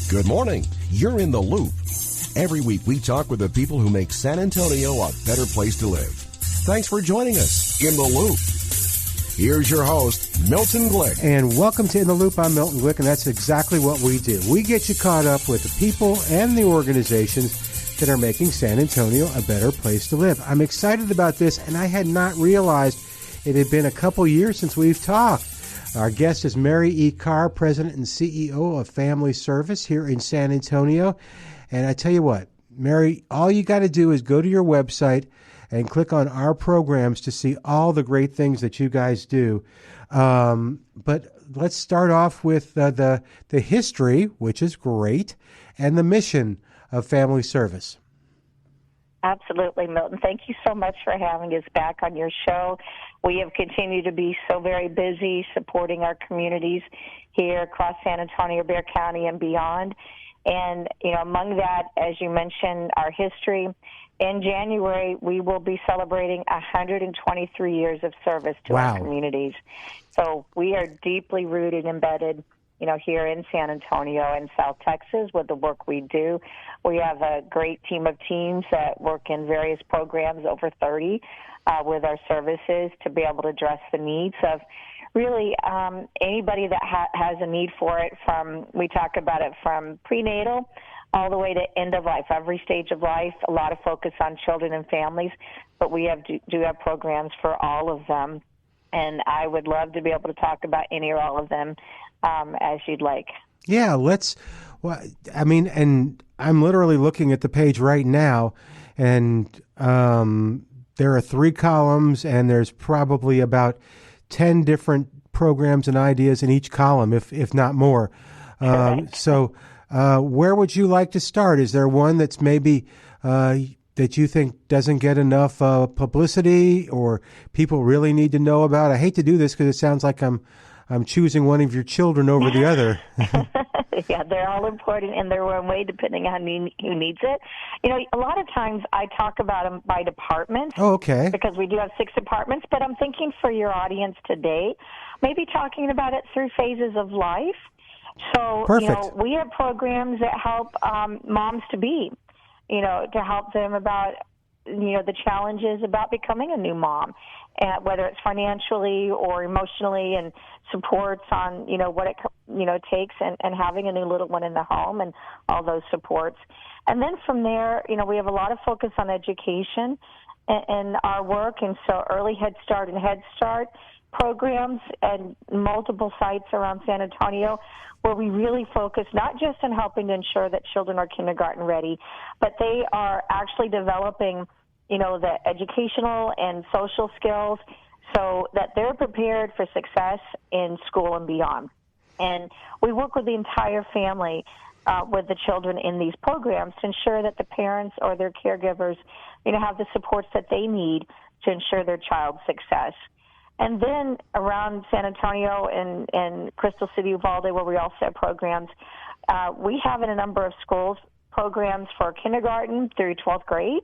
Good morning. You're in the loop. Every week we talk with the people who make San Antonio a better place to live. Thanks for joining us in the loop. Here's your host, Milton Glick. And welcome to In the Loop. I'm Milton Glick, and that's exactly what we do. We get you caught up with the people and the organizations that are making San Antonio a better place to live. I'm excited about this, and I had not realized it had been a couple years since we've talked. Our guest is Mary E. Garr, President and CEO of Family Service here in San Antonio. And I tell you what, Mary, all you got to do is go to your website and click on our programs to see all the great things that you guys do. But let's start off with the history, which is great, and the mission of Family Service. Absolutely, Milton. Thank you so much for having us back on your show. We have continued to be so very busy supporting our communities here across San Antonio, Bexar County, and beyond. And, among that, as you mentioned, our history. In January, we will be celebrating 123 years of service to our communities. So we are deeply rooted, embedded, here in San Antonio and South Texas with the work we do. We have a great team of teams that work in various programs, over 30, with our services to be able to address the needs of really anybody that has a need for it. We talk about it from prenatal all the way to end of life, every stage of life, a lot of focus on children and families, but we do have programs for all of them, and I would love to be able to talk about any or all of them as you'd like. Yeah, and I'm literally looking at the page right now, and there are 3 columns, and there's probably about 10 different programs and ideas in each column, if not more. So where would you like to start? Is there one that's maybe that you think doesn't get enough publicity or people really need to know about? I hate to do this because it sounds like I'm choosing one of your children over the other. Yeah, they're all important in their own way, depending on who needs it. A lot of times I talk about them by department. Oh, okay. Because we do have 6 departments, but I'm thinking for your audience today, maybe talking about it through phases of life. So, perfect. We have programs that help moms to be, to help them about, the challenges about becoming a new mom, whether it's financially or emotionally, and supports on, what it, takes and having a new little one in the home and all those supports. And then from there, we have a lot of focus on education in our work, and so early Head Start and Head Start programs at multiple sites around San Antonio, where we really focus not just on helping to ensure that children are kindergarten ready, but they are actually developing, the educational and social skills so that they're prepared for success in school and beyond. And we work with the entire family with the children in these programs to ensure that the parents or their caregivers, have the supports that they need to ensure their child's success. And then around San Antonio and Crystal City, Uvalde, where we also have programs, we have in a number of schools programs for kindergarten through 12th grade,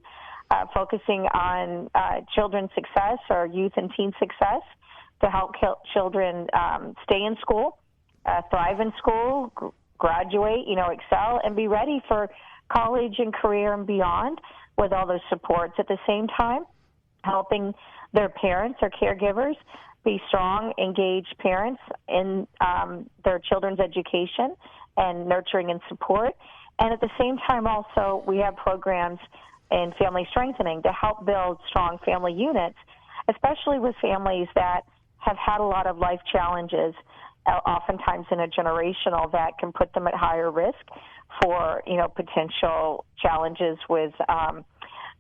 focusing on children's success or youth and teen success to help children stay in school, thrive in school, graduate, excel, and be ready for college and career and beyond with all those supports. At the same time, helping their parents or caregivers be strong, engaged parents in their children's education and nurturing and support. And at the same time also, we have programs in family strengthening to help build strong family units, especially with families that have had a lot of life challenges, oftentimes intergenerational, that can put them at higher risk for, potential challenges with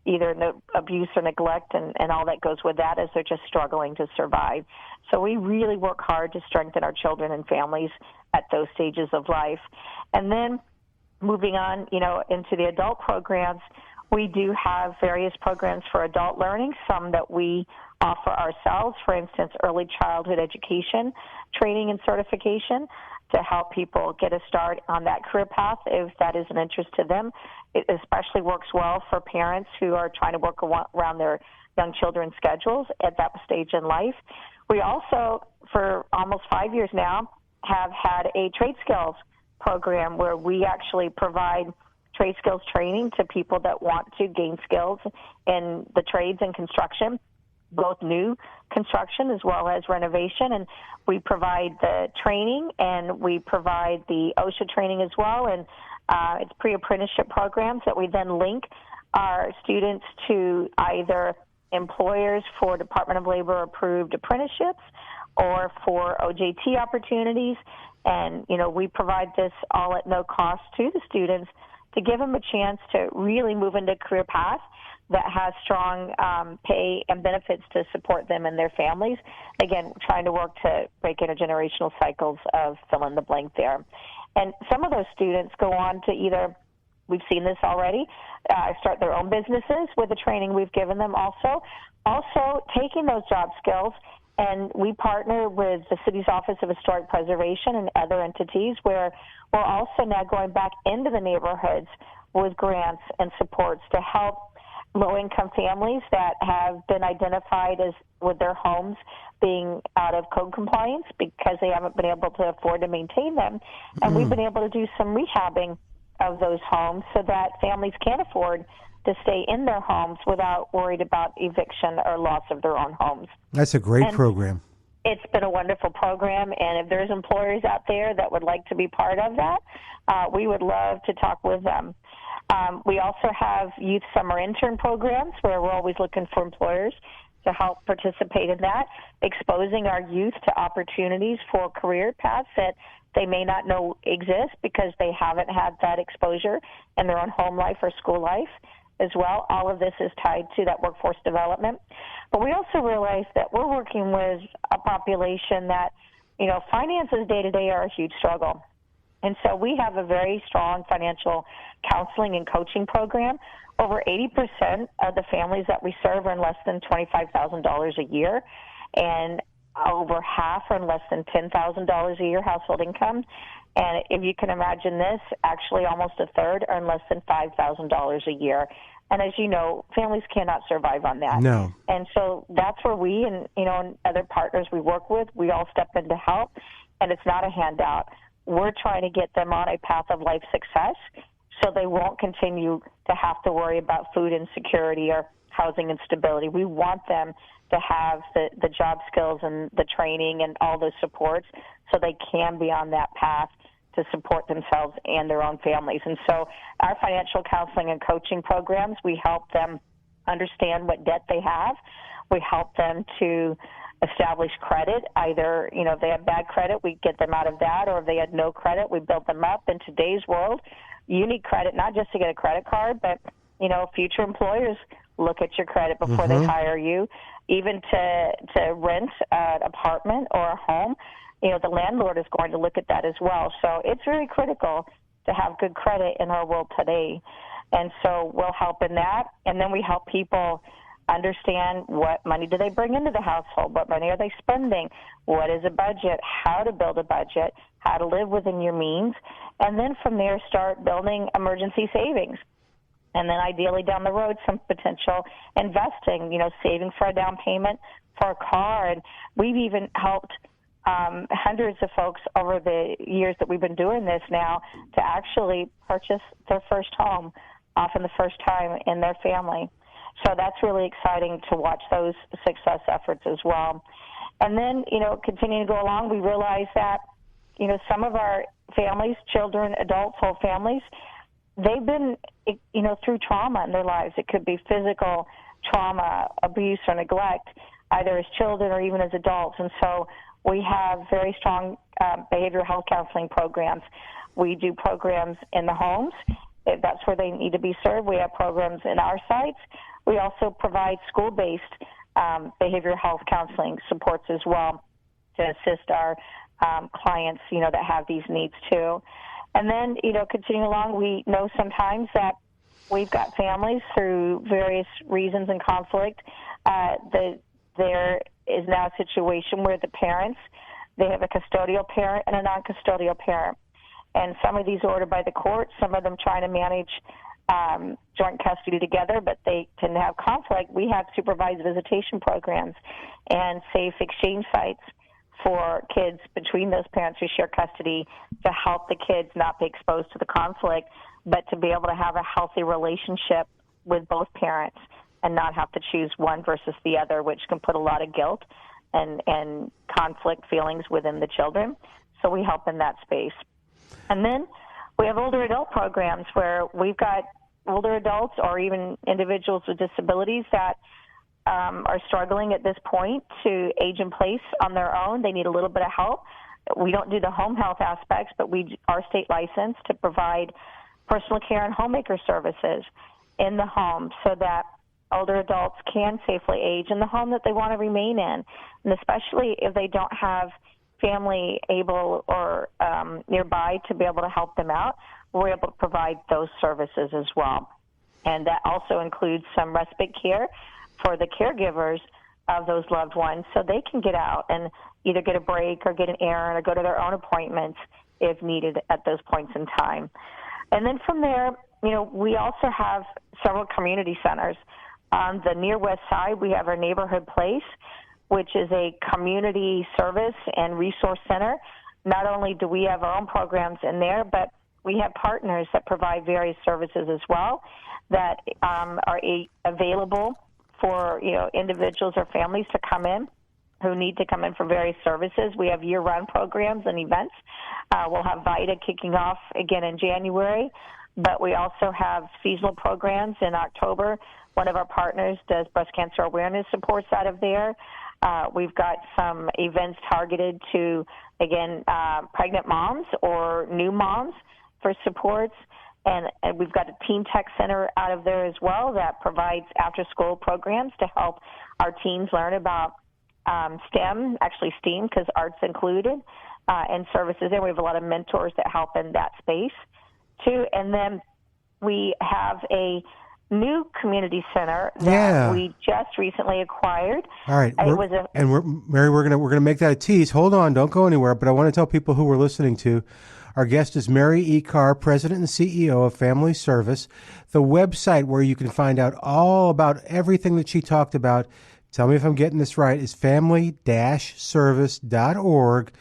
either abuse or neglect and all that goes with that as they're just struggling to survive. So we really work hard to strengthen our children and families at those stages of life. And then moving on, into the adult programs, we do have various programs for adult learning, some that we offer ourselves, for instance, early childhood education, training and certification to help people get a start on that career path if that is an interest to them. It especially works well for parents who are trying to work around their young children's schedules at that stage in life. We also, for almost 5 years now, have had a trade skills program where we actually provide trade skills training to people that want to gain skills in the trades and construction, both new construction as well as renovation. And we provide the training, and we provide the OSHA training as well. And it's pre-apprenticeship programs that we then link our students to either employers for Department of Labor approved apprenticeships or for OJT opportunities. And, we provide this all at no cost to the students to give them a chance to really move into a career path that has strong pay and benefits to support them and their families. Again, trying to work to break intergenerational cycles of fill in the blank there. And some of those students go on to either, we've seen this already, start their own businesses with the training we've given them also. Also, taking those job skills, and we partner with the City's Office of Historic Preservation and other entities where we're also now going back into the neighborhoods with grants and supports to help low-income families that have been identified as with their homes being out of code compliance because they haven't been able to afford to maintain them. And we've been able to do some rehabbing of those homes so that families can afford to stay in their homes without worried about eviction or loss of their own homes. That's a great program. It's been a wonderful program, and if there's employers out there that would like to be part of that, we would love to talk with them. We also have youth summer intern programs where we're always looking for employers to help participate in that, exposing our youth to opportunities for career paths that they may not know exist because they haven't had that exposure in their own home life or school life as well. All of this is tied to that workforce development. But we also realize that we're working with a population that, finances day-to-day are a huge struggle. And so we have a very strong financial counseling and coaching program. Over 80% of the families that we serve are in less than $25,000 a year, and over half are in less than $10,000 a year household income. And if you can imagine this, actually almost a third are in less than $5,000 a year. And as you know, families cannot survive on that. No. And so that's where we and, and other partners we work with, we all step in to help. And it's not a handout. We're trying to get them on a path of life success so they won't continue to have to worry about food insecurity or housing instability. We want them to have the job skills and the training and all those supports so they can be on that path to support themselves and their own families. And so our financial counseling and coaching programs, we help them understand what debt they have. We help them to establish credit. Either, if they have bad credit, we get them out of that, or if they had no credit, we build them up. In today's world, you need credit not just to get a credit card, but, future employers look at your credit before they hire you. Even to rent an apartment or a home, the landlord is going to look at that as well. So it's very critical to have good credit in our world today. And so we'll help in that. And then we help people understand what money do they bring into the household, what money are they spending, what is a budget, how to build a budget, how to live within your means, and then from there start building emergency savings. And then ideally down the road, some potential investing, saving for a down payment for a car. And we've even helped hundreds of folks over the years that we've been doing this now to actually purchase their first home, often the first time in their family. So that's really exciting to watch those success efforts as well. And then, continuing to go along, we realize that, some of our families, children, adults, whole families, they've been, through trauma in their lives. It could be physical trauma, abuse, or neglect, either as children or even as adults. And so we have very strong behavioral health counseling programs. We do programs in the homes, if that's where they need to be served. We have programs in our sites. We also provide school-based behavioral health counseling supports as well to assist our clients, that have these needs too. And then, continuing along, we know sometimes that we've got families through various reasons and conflict that there is now a situation where the parents, they have a custodial parent and a non-custodial parent. And some of these are ordered by the court, some of them trying to manage joint custody together, but they tend to have conflict. We have supervised visitation programs and safe exchange sites for kids between those parents who share custody to help the kids not be exposed to the conflict, but to be able to have a healthy relationship with both parents and not have to choose one versus the other, which can put a lot of guilt and conflict feelings within the children. So we help in that space. And then we have older adult programs where we've got older adults or even individuals with disabilities that are struggling at this point to age in place on their own. They need a little bit of help. We don't do the home health aspects, but we are state licensed to provide personal care and homemaker services in the home so that older adults can safely age in the home that they want to remain in, and especially if they don't have family able or nearby to be able to help them out, we're able to provide those services as well. And that also includes some respite care for the caregivers of those loved ones so they can get out and either get a break or get an errand or go to their own appointments if needed at those points in time. And then from there, we also have several community centers. On the near Westside, we have our Neighborhood Place, which is a community service and resource center. Not only do we have our own programs in there, but we have partners that provide various services as well that are available for individuals or families to come in who need to come in for various services. We have year-round programs and events. We'll have VITA kicking off again in January, but we also have seasonal programs in October. One of our partners does breast cancer awareness supports out of there. We've got some events targeted to, again, pregnant moms or new moms for supports. And we've got a Teen Tech Center out of there as well that provides after-school programs to help our teens learn about STEM, actually STEAM because art's included, and services there. We have a lot of mentors that help in that space too. And then we have a new community center that we just recently acquired. All right, Mary, we're gonna make that a tease. Hold on, don't go anywhere. But I want to tell people who we're listening to. Our guest is Mary E. Garr, President and CEO of Family Service. The website where you can find out all about everything that she talked about, tell me if I'm getting this right, is family-service.org.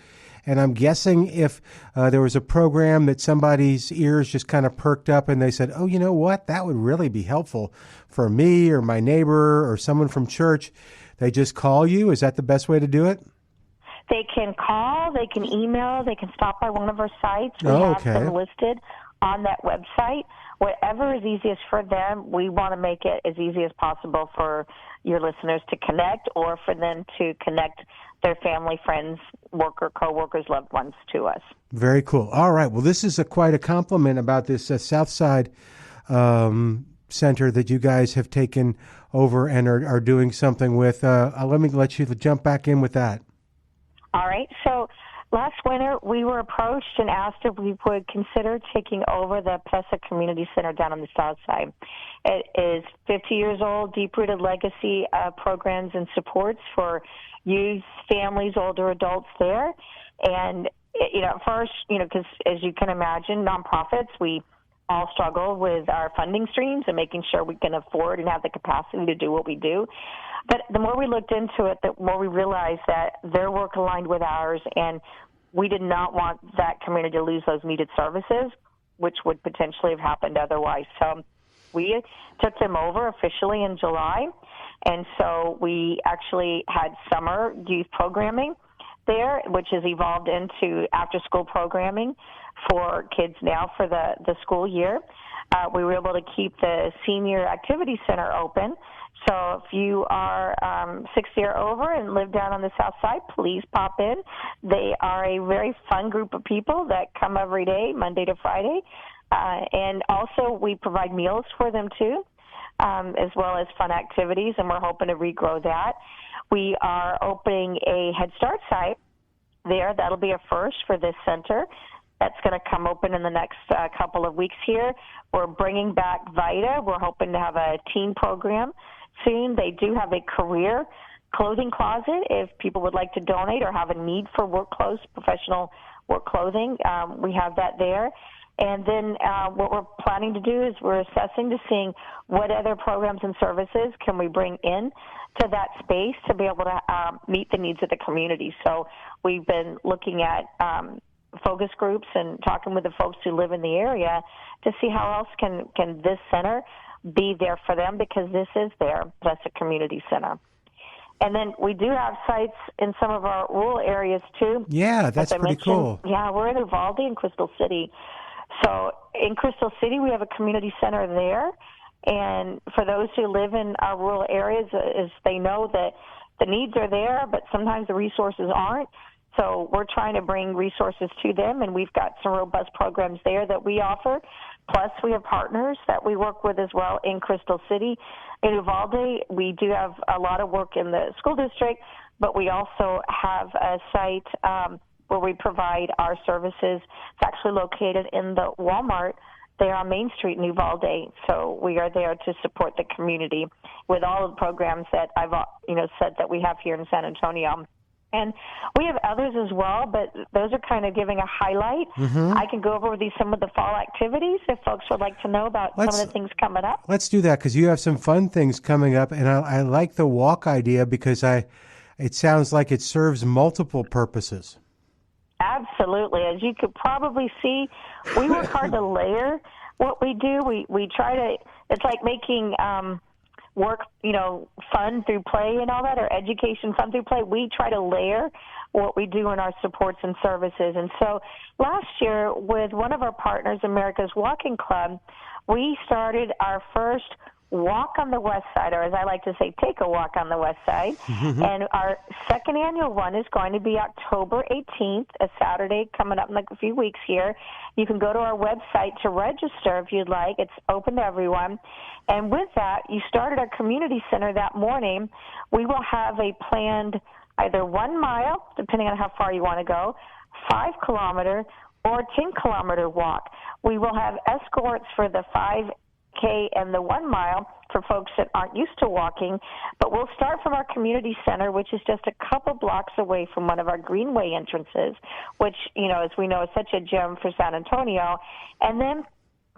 And I'm guessing if there was a program that somebody's ears just kind of perked up and they said, oh, you know what, that would really be helpful for me or my neighbor or someone from church, they just call you. Is that the best way to do it? They can call, they can email, they can stop by one of our sites. We have them listed on that website. Whatever is easiest for them, we want to make it as easy as possible for your listeners to connect or for them to connect their family, friends, co-workers, loved ones to us. Very cool. All right. Well, this is quite a compliment about this Southside center that you guys have taken over and are doing something with. Let you jump back in with that. All right. So last winter, we were approached and asked if we would consider taking over the Pesa Community Center down on the south side. It is 50 years old, deep-rooted legacy programs and supports for youth, families, older adults there. And, at first, because as you can imagine, nonprofits, we all struggle with our funding streams and making sure we can afford and have the capacity to do what we do. But the more we looked into it, the more we realized that their work aligned with ours, and we did not want that community to lose those needed services, which would potentially have happened otherwise. So we took them over officially in July, and so we actually had summer youth programming there, which has evolved into after-school programming for kids now for the school year. We were able to keep the senior activity center open. So if you are 60 or over and live down on the south side, please pop in. They are a very fun group of people that come every day, Monday to Friday. And also we provide meals for them too, as well as fun activities, and we're hoping to regrow that. We are opening a Head Start site there. That'll be a first for this center. That's going to come open in the next couple of weeks here. We're bringing back VITA. We're hoping to have a teen program soon. They do have a career clothing closet if people would like to donate or have a need for work clothes, professional work clothing. We have that there. And then what we're planning to do is we're assessing to seeing what other programs and services can we bring in to that space to be able to meet the needs of the community. So we've been looking at focus groups and talking with the folks who live in the area to see how else can this center be there for them, because this is their plus a community center. And then we do have sites in some of our rural areas too. Yeah, that's pretty cool. Yeah, we're in Uvalde and Crystal City. So in Crystal City, we have a community center there. And for those who live in our rural areas, is they know that the needs are there, but sometimes the resources aren't. So we're trying to bring resources to them, and we've got some robust programs there that we offer. Plus, we have partners that we work with as well in Crystal City. In Uvalde, we do have a lot of work in the school district, but we also have a site where we provide our services. It's actually located in the Walmart there on Main Street in Uvalde. So we are there to support the community with all of the programs that I've said that we have here in San Antonio. And we have others as well, but those are kind of giving a highlight. Mm-hmm. I can go over with you some of the fall activities if folks would like to know about some of the things coming up. Let's do that, because you have some fun things coming up, and I like the walk idea because it sounds like it serves multiple purposes. Absolutely. As you could probably see, we work hard to layer what we do. We try to, it's like making work, fun through play and all that, or education fun through play. We try to layer what we do in our supports and services. And so last year, with one of our partners, America's Walking Club, we started our first Walk on the Westside, or as I like to say, take a walk on the Westside. And our second annual one is going to be October 18th, a Saturday coming up in a few weeks here. You can go to our website to register if you'd like. It's open to everyone. And with that, you start at our community center that morning. We will have a planned either 1 mile, depending on how far you want to go, 5-kilometer, or 10-kilometer walk. We will have escorts for the 5K and the 1 mile for folks that aren't used to walking. But we'll start from our community center, which is just a couple blocks away from one of our greenway entrances, which, as we know, is such a gem for San Antonio. And then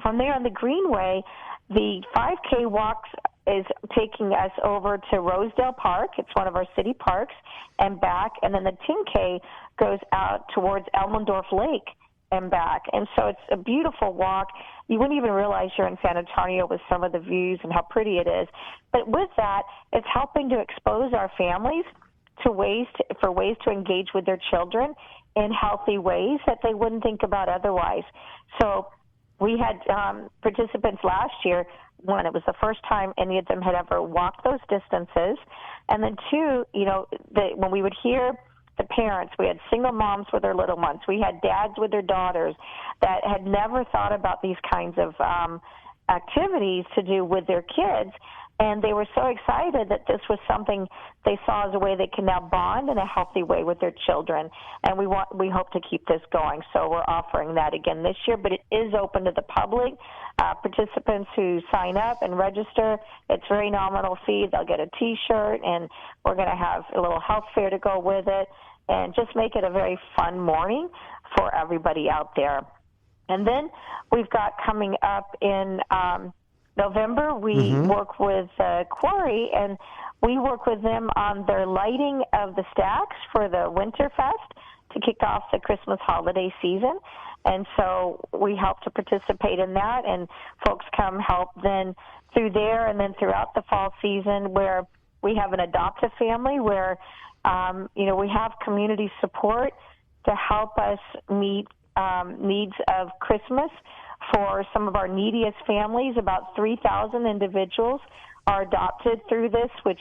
from there on the greenway, the 5K walks is taking us over to Rosedale Park. It's one of our city parks, and back. And then the 10K goes out towards Elmendorf Lake and back. And so it's a beautiful walk. You wouldn't even realize you're in San Antonio with some of the views and how pretty it is. But with that, it's helping to expose our families to ways to engage with their children in healthy ways that they wouldn't think about otherwise. So we had participants last year. One, it was the first time any of them had ever walked those distances. And then two, when we would hear the parents, we had single moms with their little ones. We had dads with their daughters that had never thought about these kinds of activities to do with their kids. And they were so excited that this was something they saw as a way they can now bond in a healthy way with their children. And we hope to keep this going. So we're offering that again this year, but it is open to the public. Participants who sign up and register, it's very nominal fee. They'll get a T-shirt, and we're going to have a little health fair to go with it, and just make it a very fun morning for everybody out there. And then we've got coming up in November, we work with Quarry, and we work with them on their lighting of the stacks for the Winterfest to kick off the Christmas holiday season. And so we help to participate in that, and folks come help then through there and then throughout the fall season, where we have an adoptive family where, we have community support to help us meet needs of Christmas for some of our neediest families. About 3,000 individuals are adopted through this, which,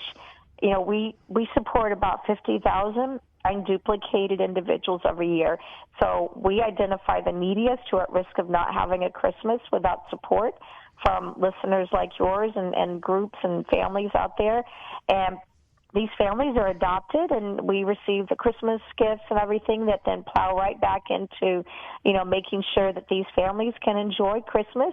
we support about 50,000 unduplicated individuals every year. So we identify the neediest who are at risk of not having a Christmas without support from listeners like yours and groups and families out there. And these families are adopted, and we receive the Christmas gifts and everything that then plow right back into, making sure that these families can enjoy Christmas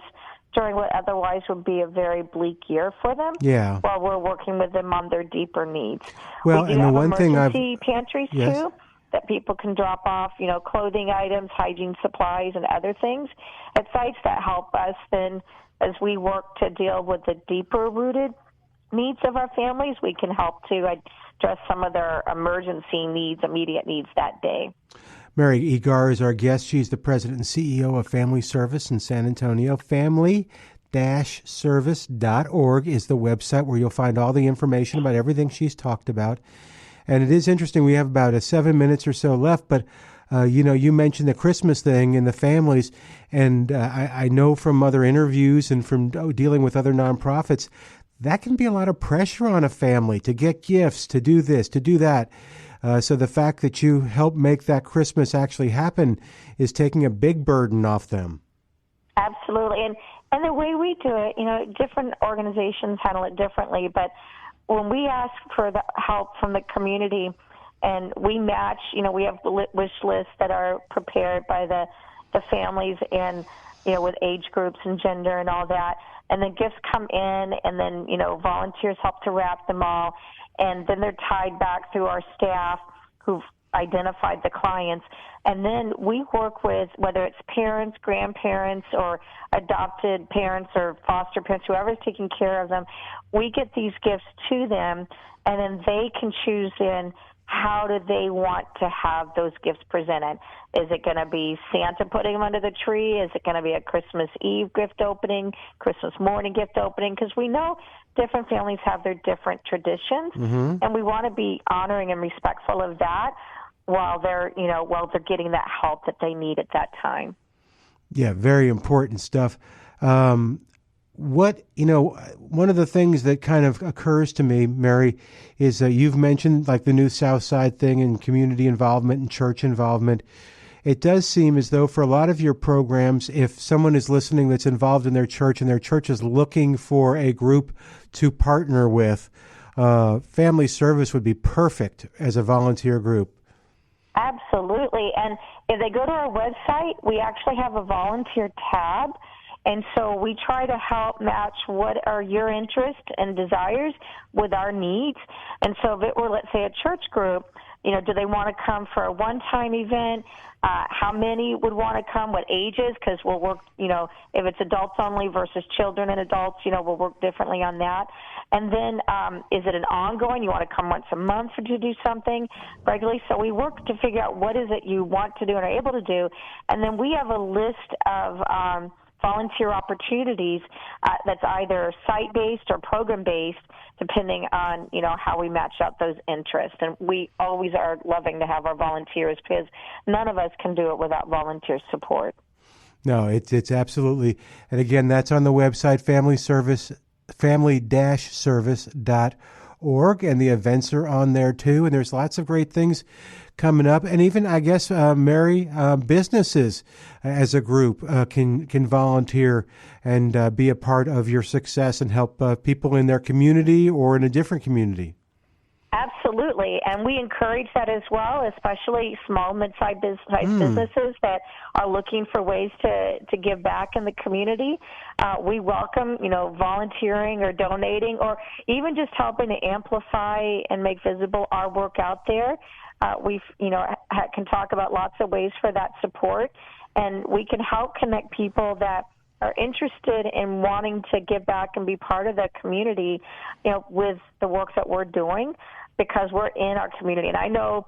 during what otherwise would be a very bleak year for them. Yeah. While we're working with them on their deeper needs. Well, we do and the have one thing emergency pantries too. that people can drop off, clothing items, hygiene supplies, and other things at sites that help us then as we work to deal with the deeper-rooted needs of our families. We can help to address some of their emergency needs, immediate needs that day. Mary E. Garr is our guest. She's the president and CEO of Family Service in San Antonio. Family-service.org is the website where you'll find all the information about everything she's talked about. And it is interesting. We have about 7 minutes or so left, but you mentioned the Christmas thing and the families, and I know from other interviews and from dealing with other nonprofits, that can be a lot of pressure on a family to get gifts, to do this, to do that. So the fact that you help make that Christmas actually happen is taking a big burden off them. Absolutely. And the way we do it, different organizations handle it differently, but when we ask for the help from the community and we match, we have wish lists that are prepared by the families and, with age groups and gender and all that. And then gifts come in and then, volunteers help to wrap them all. And then they're tied back through our staff who've identified the clients. And then we work with, whether it's parents, grandparents, or adopted parents or foster parents, whoever's taking care of them, we get these gifts to them, and then they can choose in how do they want to have those gifts presented. Is it going to be Santa putting them under the tree? Is it going to be a Christmas Eve gift opening, Christmas morning gift opening? Because we know different families have their different traditions, and we want to be honoring and respectful of that while they're getting that help that they need at that time. Yeah, very important stuff. One of the things that kind of occurs to me, Mary, is you've mentioned like the new South Side thing and community involvement and church involvement. It does seem as though for a lot of your programs, if someone is listening that's involved in their church and their church is looking for a group to partner with, Family Service would be perfect as a volunteer group. Absolutely. And if they go to our website, we actually have a volunteer tab. And so we try to help match what are your interests and desires with our needs. And so if it were, let's say, a church group, do they want to come for a one-time event? How many would want to come? What ages? Because we'll work, if it's adults only versus children and adults, we'll work differently on that. And then is it an ongoing? You want to come once a month to do something regularly? So we work to figure out what is it you want to do and are able to do. And then we have a list of volunteer opportunities that's either site-based or program-based, depending on, how we match out those interests. And we always are loving to have our volunteers because none of us can do it without volunteer support. No, it's absolutely. And again, that's on the website, family-service.org, and the events are on there too. And there's lots of great things coming up. And even, I guess, Mary, businesses as a group can volunteer and be a part of your success and help people in their community or in a different community. Absolutely, and we encourage that as well, especially small, mid-sized businesses that are looking for ways to give back in the community. We welcome, volunteering or donating or even just helping to amplify and make visible our work out there. We can talk about lots of ways for that support, and we can help connect people that are interested in wanting to give back and be part of the community, with the work that we're doing, because we're in our community. And I know,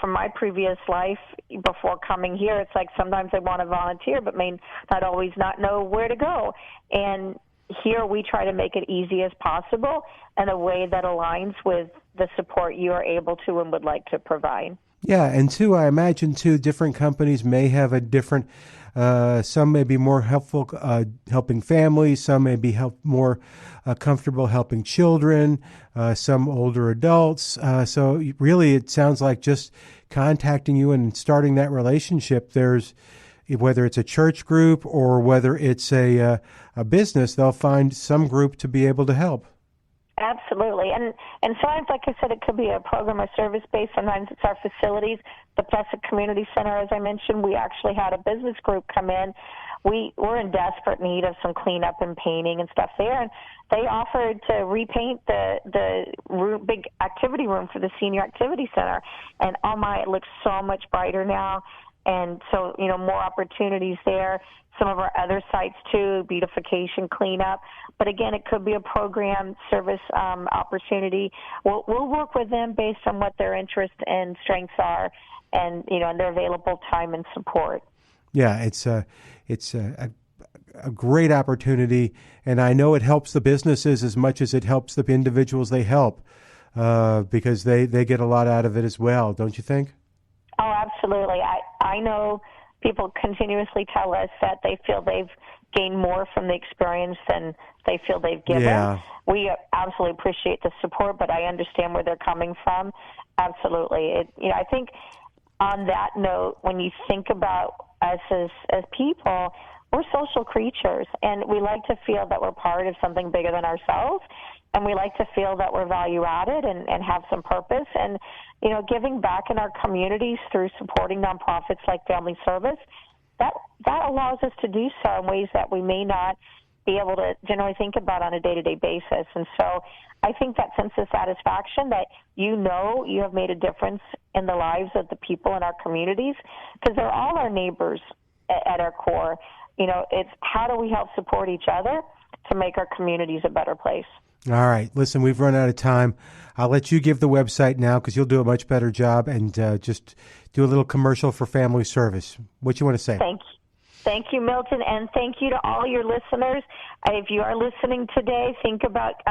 from my previous life before coming here, it's like sometimes I want to volunteer but may not always not know where to go. And here we try to make it easy as possible in a way that aligns with the support you are able to and would like to provide. Yeah, and too, I imagine, too, different companies may have a different, some may be more helpful helping families, some may be more comfortable helping children, some older adults. So really it sounds like just contacting you and starting that relationship, there's, whether it's a church group or whether it's a business, they'll find some group to be able to help. Absolutely. And sometimes, like I said, it could be a program or service-based. Sometimes it's our facilities. The Plessa Community Center, as I mentioned, we actually had a business group come in we're in desperate need of some cleanup and painting and stuff there. And they offered to repaint the big activity room for the senior activity center. And oh my, it looks so much brighter now. And so, more opportunities there. Some of our other sites, too, beautification, cleanup. But, again, it could be a program service opportunity. We'll work with them based on what their interests and strengths are and, and their available time and support. Yeah, it's a great opportunity, and I know it helps the businesses as much as it helps the individuals they help because they get a lot out of it as well, don't you think? Oh, absolutely. I know people continuously tell us that they feel they've gained more from the experience than they feel they've given. Yeah. We absolutely appreciate the support, but I understand where they're coming from. Absolutely. I think on that note, when you think about us as people, we're social creatures, and we like to feel that we're part of something bigger than ourselves, and we like to feel that we're value-added and have some purpose. And, giving back in our communities through supporting nonprofits like Family Service, that allows us to do so in ways that we may not be able to generally think about on a day-to-day basis. And so I think that sense of satisfaction that you have made a difference in the lives of the people in our communities, because they're all our neighbors at our core. It's how do we help support each other to make our communities a better place. All right. Listen, we've run out of time. I'll let you give the website now because you'll do a much better job, and just do a little commercial for Family Service. What you want to say? Thank you, Milton, and thank you to all your listeners. If you are listening today, think about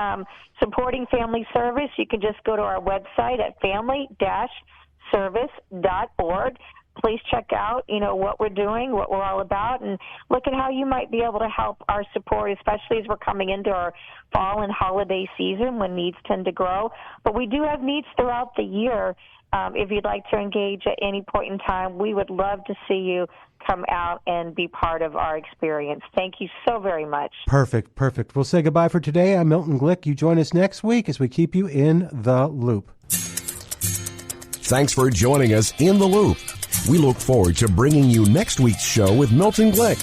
supporting Family Service. You can just go to our website at family-service.org. Please check out, what we're doing, what we're all about, and look at how you might be able to help our support, especially as we're coming into our fall and holiday season when needs tend to grow. But we do have needs throughout the year. If you'd like to engage at any point in time, we would love to see you come out and be part of our experience. Thank you so very much. Perfect. We'll say goodbye for today. I'm Milton Glick. You join us next week as we keep you in the loop. Thanks for joining us in the loop. We look forward to bringing you next week's show with Milton Glick.